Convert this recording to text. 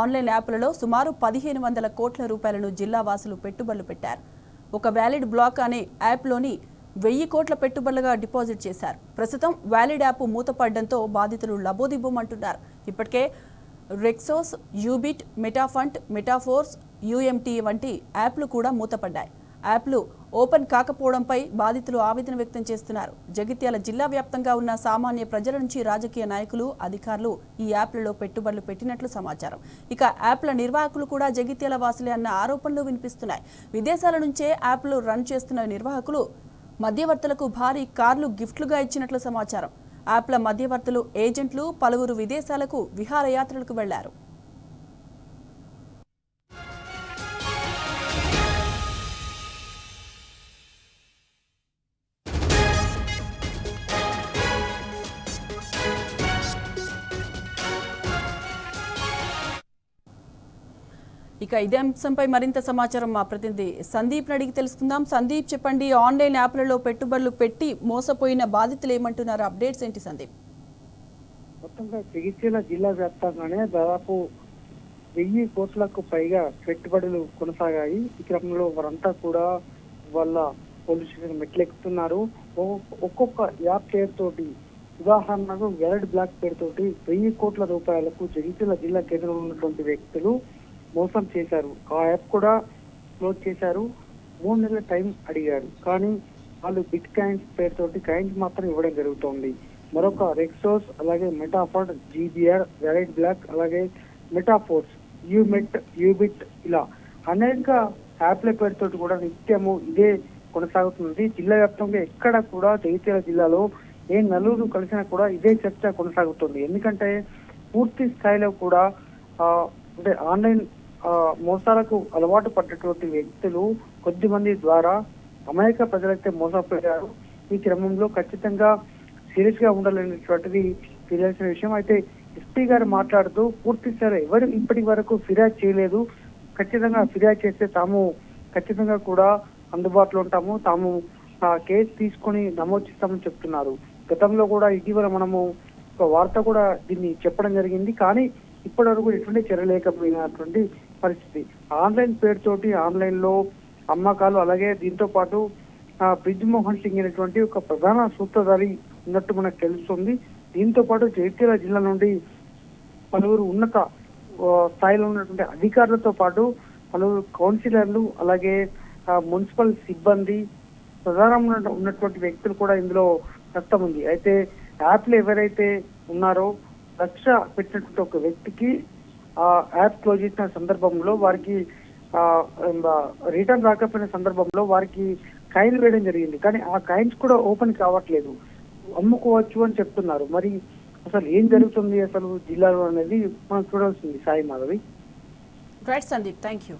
Online యాప్లలో సుమారు 1500 కోట్ల రూపాయలను జిల్లా వాసులు పెట్టుబడులు పెట్టారు. ఒక వ్యాలిడ్ బ్లాక్ అనే యాప్లోని 1000 కోట్ల పెట్టుబడులుగా డిపాజిట్ చేశారు. ప్రస్తుతం వ్యాలిడ్ యాప్ మూతపడడంతో బాధితులు లబోదిబోమంటున్నారు. ఇప్పటికే రెక్సోస్, యూబిట్, మెటాఫండ్, మెటాఫోర్స్, యూఎంటీ వంటి యాప్లు కూడా మూతపడ్డాయి. యాప్లు ఓపెన్ కాకపోవడంపై బాధితులు ఆవేదన వ్యక్తం చేస్తున్నారు. జగిత్యాల జిల్లా వ్యాప్తంగా ఉన్న సామాన్య ప్రజల నుంచి రాజకీయ నాయకులు, అధికారులు ఈ యాప్లలో పెట్టుబడులు పెట్టినట్లు సమాచారం. ఇక యాప్ల నిర్వాహకులు కూడా జగిత్యాల వాసులే అన్న ఆరోపణలు వినిపిస్తున్నాయి. విదేశాల నుంచే యాప్లు రన్ చేస్తున్న నిర్వాహకులు మధ్యవర్తులకు భారీ కార్లు గిఫ్ట్లుగా ఇచ్చినట్లు సమాచారం. యాప్ల మధ్యవర్తులు, ఏజెంట్లు పలువురు విదేశాలకు విహారయాత్రలకు వెళ్లారు. ఇక ఇదే అంశంపై మరింత సమాచారం మా ప్రతినిధి సందీప్ అడిగి తెలుసుకుందాం. సందీప్, చెప్పండి, ఆన్లైన్ యాప్లలో పెట్టుబడులు పెట్టి మోసపోయిన బాధితులు ఏమంటున్నారు? అప్డేట్స్ ఏంటి సందీప్? మొత్తంగా జగిత్యాల జిల్లా వ్యాప్తంగానే దాదాపు 1000 కోట్లకు పైగా పెట్టుబడులు కొనసాగాయి. ఈ క్రమంలో వారంతా కూడా వాళ్ళ పోలీస్ స్టేషన్ మెట్లెక్కుతున్నారు. ఒక్కొక్క యాప్ పేరుతోటి, ఉదాహరణకు వ్యాలిడ్ బ్లాక్ పేరుతోటి 1000 కోట్ల రూపాయలకు జగిత్యాల జిల్లా కేంద్రంలో ఉన్నటువంటి వ్యక్తులు మోసం చేశారు. ఆ యాప్ కూడా క్లోజ్ చేశారు. 3 నెలల టైం అడిగారు, కానీ వాళ్ళు బిట్ కాయిన్స్ పేరుతోటి కాయిన్స్ మాత్రం ఇవ్వడం జరుగుతోంది. మరొక రెక్సోస్, అలాగే మెటాఫండ్, జీబీఆర్, వ్యాలిడ్ బ్లాక్, అలాగే మెటాఫోర్స్, యూబిట్, ఇలా అనేక యాప్ల పేరుతోటి కూడా నిత్యము ఇదే కొనసాగుతుంది. జిల్లా వ్యాప్తంగా ఎక్కడ కూడా జగిత్యాల జిల్లాలో ఏ నలుగురు కలిసినా కూడా ఇదే చర్చ కొనసాగుతుంది. ఎందుకంటే పూర్తి స్థాయిలో కూడా అంటే ఆన్లైన్ మోసాలకు అలవాటు పడ్డటువంటి వ్యక్తులు కొద్దిమంది ద్వారా అమాయక ప్రజలైతే మోసపోయారు. ఈ క్రమంలో ఖచ్చితంగా సీరియస్ గా ఉండాలనేటువంటిది తెలియాల్సిన విషయం. అయితే ఎస్పీ గారు మాట్లాడుతూ పూర్తి స్థాయిలో ఎవరు ఇప్పటి వరకు ఫిర్యాదు చేయలేదు, ఖచ్చితంగా ఫిర్యాదు చేస్తే తాము ఖచ్చితంగా కూడా అందుబాటులో ఉంటాము, తాము కేసు తీసుకొని నమోదు చేస్తామని చెప్తున్నారు. గతంలో కూడా ఇటీవల మనము ఒక వార్త కూడా దీన్ని చెప్పడం జరిగింది, కానీ ఇప్పటి వరకు ఎటువంటి చర్యలేకపోయినటువంటి పరిస్థితి. ఆన్లైన్ పేరుతోటి ఆన్లైన్ లో అమ్మకాలు, అలాగే దీంతో పాటు బ్రిజ్ మోహన్ సింగ్ అనేటువంటి ఒక ప్రధాన సూత్రధారి ఉన్నట్టు మనకు తెలుస్తుంది. దీంతో పాటు జగిత్యాల జిల్లా నుండి పలువురు ఉన్నత స్థాయిలో ఉన్నటువంటి అధికారులతో పాటు పలువురు కౌన్సిలర్లు, అలాగే మున్సిపల్ సిబ్బంది, ప్రధానంగా ఉన్నటువంటి వ్యక్తులు కూడా ఇందులో రక్తం ఉంది. అయితే యాప్లు ఎవరైతే ఉన్నారో లక్ష పెట్టినటువంటి ఒక వ్యక్తికి ఆ యాప్ క్లోజ్ చేసిన సందర్భంలో వారికి రిటర్న్ రాకపోయిన సందర్భంలో వారికి కాయిన్ వేయడం జరిగింది, కానీ ఆ కాయిన్స్ కూడా ఓపెన్ కావట్లేదు, అమ్ముకోవచ్చు అని చెప్తున్నారు. మరి అసలు ఏం జరుగుతుంది అసలు జిల్లాలో అనేది మనం చూడాల్సింది. Sai Madhavi. Right Sandeep, thank you.